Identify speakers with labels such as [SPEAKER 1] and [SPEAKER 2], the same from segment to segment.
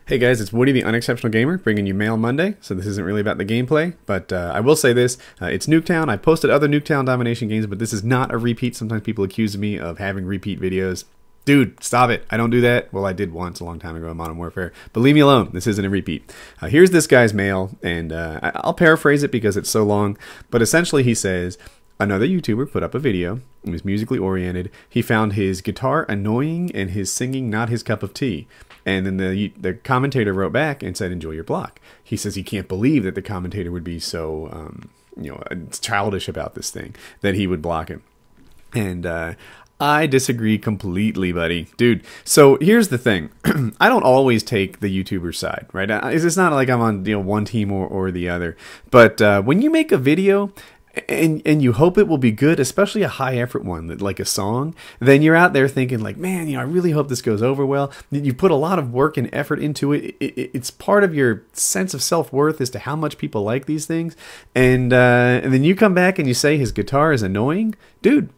[SPEAKER 1] Hey guys, it's Woody the Unexceptional Gamer bringing you Mail Monday. So this isn't really about the gameplay, but I will say this, it's Nuketown. I posted other Nuketown domination games, but this is not a repeat. Sometimes people accuse me of having repeat videos. Dude, stop it. I don't do that. Well, I did once a long time ago in Modern Warfare, but leave me alone. This isn't a repeat. Here's this guy's mail, and I'll paraphrase it because it's so long, but essentially he says, another YouTuber put up a video. It was musically oriented. He found his guitar annoying and his singing not his cup of tea. And then the commentator wrote back and said, enjoy your block. He says he can't believe that the commentator would be so childish about this thing, that he would block him. And I disagree completely, buddy. Dude, so here's the thing. I don't always take the YouTuber's side, right? It's not like I'm on one team or the other. But when you make a video and you hope it will be good, especially a high effort one, like a song, then you're out there thinking like, man, I really hope this goes over well. You put a lot of work and effort into it. It's part of your sense of self-worth as to how much people like these things. And then you come back and you say his guitar is annoying. Dude,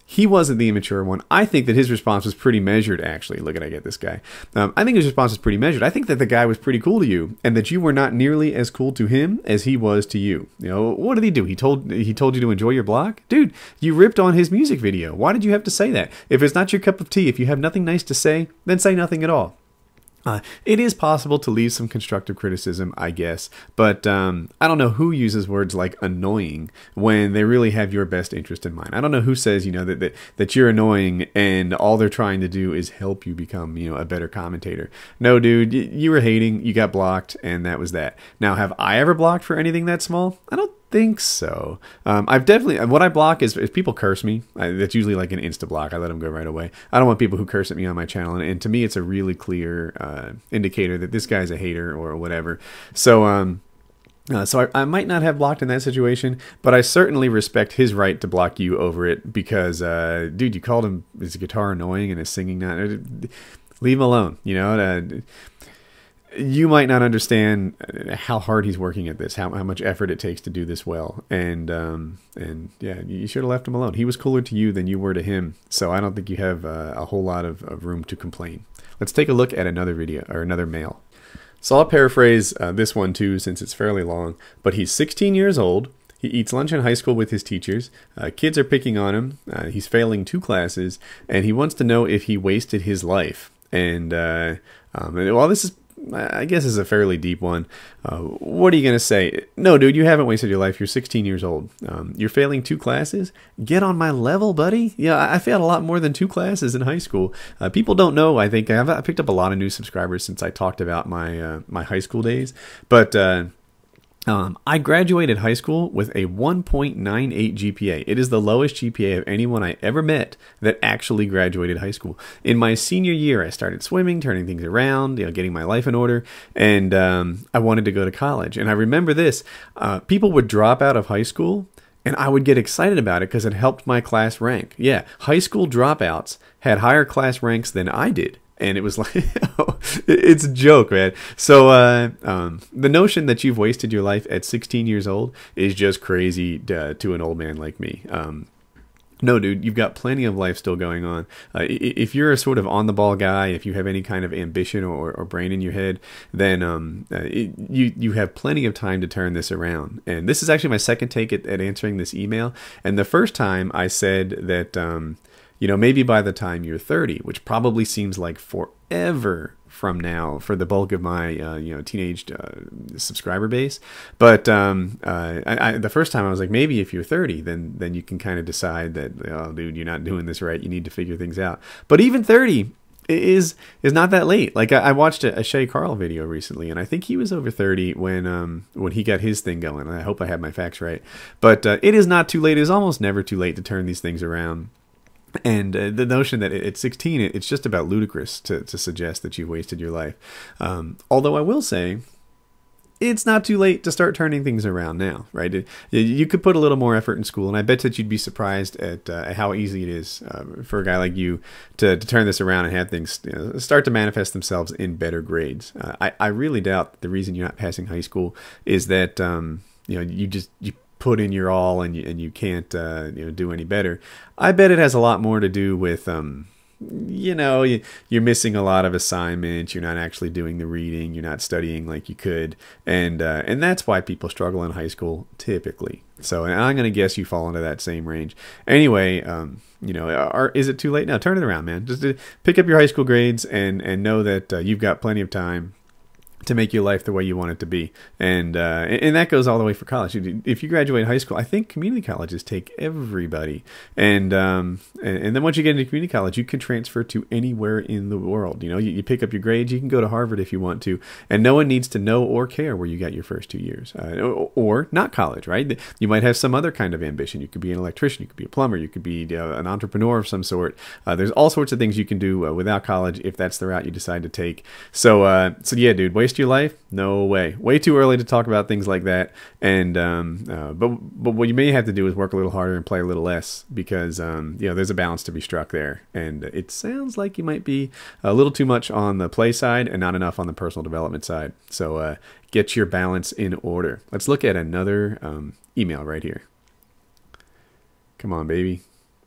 [SPEAKER 1] he wasn't the immature one. I think that his response was pretty measured, actually. Look at, I get this guy. I think his response was pretty measured. I think that the guy was pretty cool to you, and that you were not nearly as cool to him as he was to you. What did he do? He told you to enjoy your block? Dude, you ripped on his music video. Why did you have to say that? If it's not your cup of tea, if you have nothing nice to say, then say nothing at all. It is possible to leave some constructive criticism, I guess, but I don't know who uses words like annoying when they really have your best interest in mind. I don't know who says, that you're annoying and all they're trying to do is help you become, a better commentator. No, dude, you were hating, you got blocked, and that was that. Now, have I ever blocked for anything that small? I don't think so. I've definitely, what I block is if people curse me. That's usually like an insta block. I let them go right away. I don't want people who curse at me on my channel, and to me it's a really clear indicator that this guy's a hater or whatever. So I might not have blocked in that situation, but I certainly respect his right to block you over it because dude, you called him his guitar annoying and his singing not. Leave him alone. You might not understand how hard he's working at this, how much effort it takes to do this well. And yeah, you should have left him alone. He was cooler to you than you were to him. So I don't think you have a whole lot of room to complain. Let's take a look at another video or another mail. So I'll paraphrase this one too, since it's fairly long, but he's 16 years old. He eats lunch in high school with his teachers. Kids are picking on him. He's failing 2 classes, and he wants to know if he wasted his life. And well, this is, I guess, is a fairly deep one. What are you going to say? No, dude, you haven't wasted your life. You're 16 years old. You're failing 2 classes? Get on my level, buddy. Yeah, I failed a lot more than 2 classes in high school. People don't know, I think. I picked up a lot of new subscribers since I talked about my my high school days. But I graduated high school with a 1.98 GPA. It is the lowest GPA of anyone I ever met that actually graduated high school. In my senior year, I started swimming, turning things around, getting my life in order, and I wanted to go to college. And I remember this, people would drop out of high school, and I would get excited about it because it helped my class rank. Yeah, high school dropouts had higher class ranks than I did. And it was like, it's a joke, man. So the notion that you've wasted your life at 16 years old is just crazy to an old man like me. No, dude, you've got plenty of life still going on. If you're a sort of on-the-ball guy, if you have any kind of ambition or brain in your head, then you have plenty of time to turn this around. And this is actually my second take at answering this email. And the first time I said that maybe by the time you're 30, which probably seems like forever from now for the bulk of my, teenage subscriber base. But the first time I was like, maybe if you're 30, then you can kind of decide that, oh, dude, you're not doing this right. You need to figure things out. But even 30 is not that late. Like I watched a Shay Carl video recently, and I think he was over 30 when he got his thing going. I hope I have my facts right. But it is not too late. It is almost never too late to turn these things around. And the notion that at 16, it's just about ludicrous to suggest that you've wasted your life. Although I will say, it's not too late to start turning things around now, right? You could put a little more effort in school, and I bet that you'd be surprised at how easy it is for a guy like you to turn this around and have things start to manifest themselves in better grades. I really doubt the reason you're not passing high school is that you put in your all and you can't do any better. I bet it has a lot more to do with you know, you're missing a lot of assignments. You're not actually doing the reading. You're not studying like you could. And that's why people struggle in high school typically. So and I'm going to guess you fall into that same range. Anyway, you know, is it too late? No, turn it around, man. Just pick up your high school grades and know that you've got plenty of time to make your life the way you want it to be. And that goes all the way for college. If you graduate high school, I think community colleges take everybody. And then once you get into community college, you can transfer to anywhere in the world. You know, you pick up your grades, you can go to Harvard if you want to, and no one needs to know or care where you got your first 2 years. Or not college, right? You might have some other kind of ambition. You could be an electrician, you could be a plumber, you could be an entrepreneur of some sort. There's all sorts of things you can do without college if that's the route you decide to take. So yeah, dude, waste your life? No way. Way too early to talk about things like that. And but what you may have to do is work a little harder and play a little less, because you know, there's a balance to be struck there. And it sounds like you might be a little too much on the play side and not enough on the personal development side. So get your balance in order. Let's look at another email right here. Come on, baby.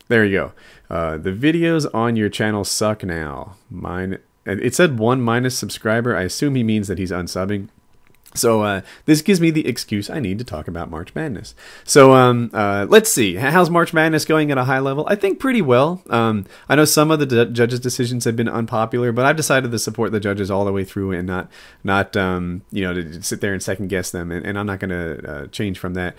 [SPEAKER 1] There you go. The videos on your channel suck now. Mine. It said 1- subscriber. I assume he means that he's unsubbing. So this gives me the excuse I need to talk about March Madness. So let's see. How's March Madness going at a high level? I think pretty well. I know some of the judges' decisions have been unpopular, but I've decided to support the judges all the way through and not you know, to sit there and second guess them. And I'm not going to change from that.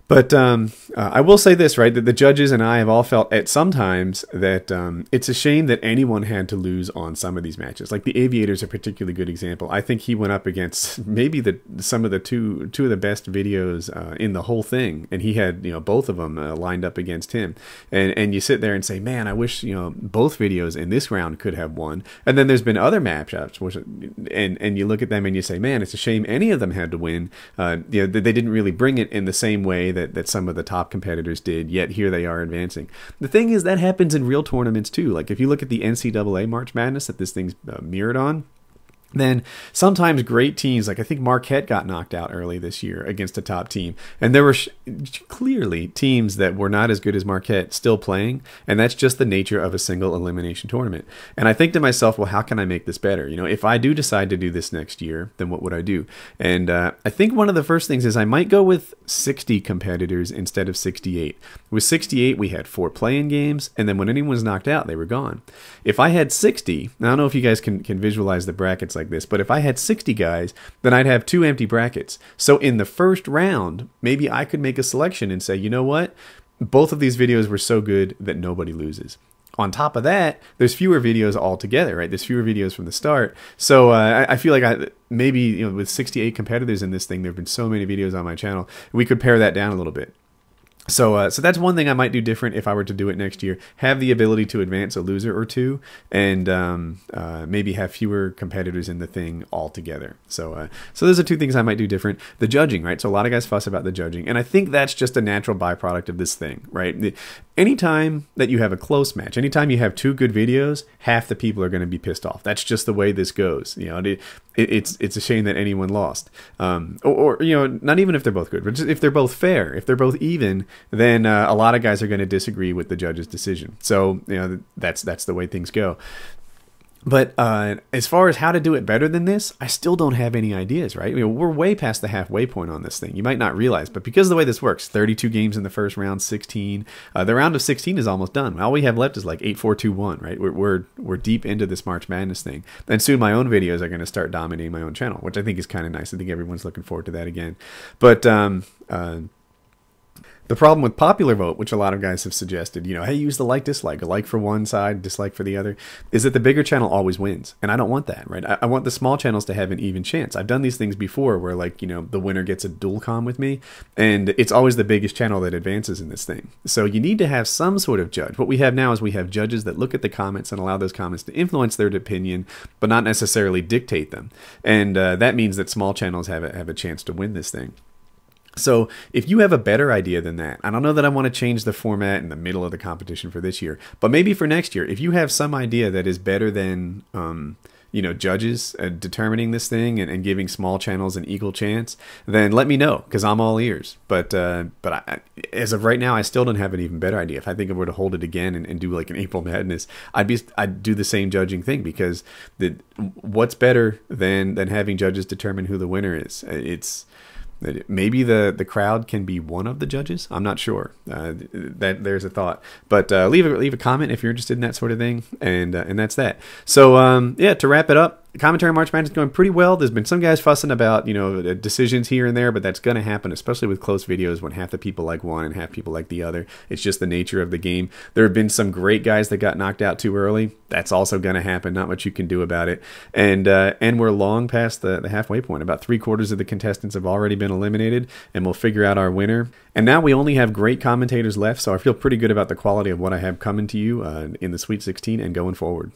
[SPEAKER 1] But I will say this, right, that the judges and I have all felt at some times that it's a shame that anyone had to lose on some of these matches. Like the Aviator's a particularly good example. I think he went up against maybe some of the two of the best videos in the whole thing, and he had, you know, both of them lined up against him. And you sit there and say, man, I wish, you know, both videos in this round could have won. And then there's been other matchups, and you look at them and you say, man, it's a shame any of them had to win. You know, they didn't really bring it in the same way that some of the top competitors did, yet here they are advancing. The thing is, that happens in real tournaments too. Like if you look at the NCAA March Madness that this thing's mirrored on, then sometimes great teams, like I think Marquette got knocked out early this year against a top team. And there were clearly teams that were not as good as Marquette still playing. And that's just the nature of a single elimination tournament. And I think to myself, well, how can I make this better? You know, if I do decide to do this next year, then what would I do? And I think one of the first things is I might go with 60 competitors instead of 68. With 68, we had 4 play-in games. And then when anyone was knocked out, they were gone. If I had 60, I don't know if you guys can visualize the brackets like this, but if I had 60 guys, then I'd have 2 empty brackets. So in the first round, maybe I could make a selection and say, you know what? Both of these videos were so good that nobody loses. On top of that, there's fewer videos altogether, right? There's fewer videos from the start. So I feel like maybe, you know, with 68 competitors in this thing, there have been so many videos on my channel, we could pare that down a little bit. So that's one thing I might do different if I were to do it next year. Have the ability to advance a loser or two, and maybe have fewer competitors in the thing altogether. So those are 2 things I might do different. The judging, right? So a lot of guys fuss about the judging, and I think that's just a natural byproduct of this thing, right? Anytime that you have a close match, anytime you have 2 good videos, half the people are going to be pissed off. That's just the way this goes. You know, it's a shame that anyone lost, or you know, not even if they're both good, but just if they're both fair, if they're both even, then a lot of guys are going to disagree with the judge's decision. So you know, that's the way things go. But as far as how to do it better than this, I still don't have any ideas, right? You know, we're way past the halfway point on this thing. You might not realize, but because of the way this works, 32 games in the first round, 16. The round of 16 is almost done. All we have left is like 8-4-2-1, right? We're deep into this March Madness thing. And soon my own videos are going to start dominating my own channel, which I think is kind of nice. I think everyone's looking forward to that again. But the problem with popular vote, which a lot of guys have suggested, you know, hey, use the like-dislike, a like for one side, dislike for the other, is that the bigger channel always wins. And I don't want that, right? I want the small channels to have an even chance. I've done these things before where, like, you know, the winner gets a dual com with me, and it's always the biggest channel that advances in this thing. So you need to have some sort of judge. What we have now is we have judges that look at the comments and allow those comments to influence their opinion, but not necessarily dictate them. And that means that small channels have a chance to win this thing. So if you have a better idea than that, I don't know that I want to change the format in the middle of the competition for this year, but maybe for next year, if you have some idea that is better than judges determining this thing and giving small channels an equal chance, then let me know, because I'm all ears. But as of right now, I still don't have an even better idea. If I think I were to hold it again and do like an April Madness, I'd do the same judging thing, because what's better than having judges determine who the winner is? It's maybe the crowd can be one of the judges. I'm not sure. That there's a thought. But leave a comment if you're interested in that sort of thing, and that's that. So yeah, to wrap it up, the commentary on March Madness is going pretty well. There's been some guys fussing about decisions here and there, but that's going to happen, especially with close videos when half the people like one and half people like the other. It's just the nature of the game. There have been some great guys that got knocked out too early. That's also going to happen. Not much you can do about it. And we're long past the halfway point. About 3/4 of the contestants have already been eliminated, and we'll figure out our winner. And now we only have great commentators left, so I feel pretty good about the quality of what I have coming to you in the Sweet 16 and going forward.